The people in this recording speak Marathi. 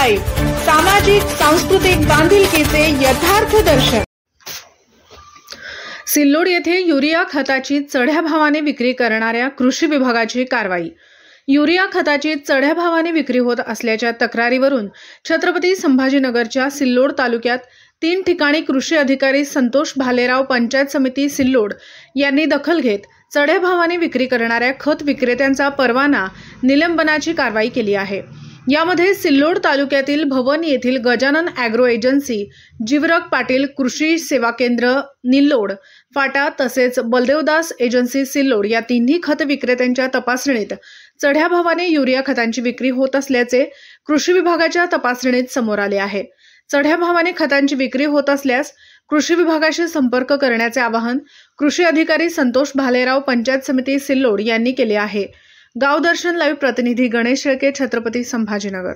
लाईव्ह, सामाजिक सांस्कृतिक बांधिलकीचे यथार्थ दर्शन। सिल्लोड येथे युरिया खताची चढ्या भावाने विक्री करणाऱ्या कृषी विभागाची कारवाई। युरिया खताची चढ्या भावाने विक्री होत असल्याच्या तक्रारीवरून छत्रपती संभाजीनगरच्या सिल्लोड तालुक्यात 3 ठिकाणी कृषी अधिकारी संतोष भालेराव पंचायत समिती सिल्लोड यांनी दखल घेत चढ्या भावाने विक्री करणाऱ्या खत विक्रेत्यांचा परवाना निलंबनाची कारवाई केली आहे। यामध्ये सिल्लोड तालुक्यातील भवन येथील गजानन ॲग्रो एजन्सी, जीवरक पाटील कृषी सेवा केंद्र निल्लोड फाटा तसेच बलदेवदास एजन्सी सिल्लोड या तिन्ही खत विक्रेत्यांच्या तपासणीत चढ्या भावाने युरिया खतांची विक्री होत असल्याचे कृषी विभागाच्या तपासणीत समोर आले आहे। चढ्या भावाने खतांची विक्री होत असल्यास कृषी विभागाशी संपर्क करण्याचे आवाहन कृषी अधिकारी संतोष भालेराव पंचायत समिती सिल्लोड यांनी केले आहे। गाव दर्शन लाईव्ह प्रतिनिधी गणेश शेळके, छत्रपती संभाजीनगर।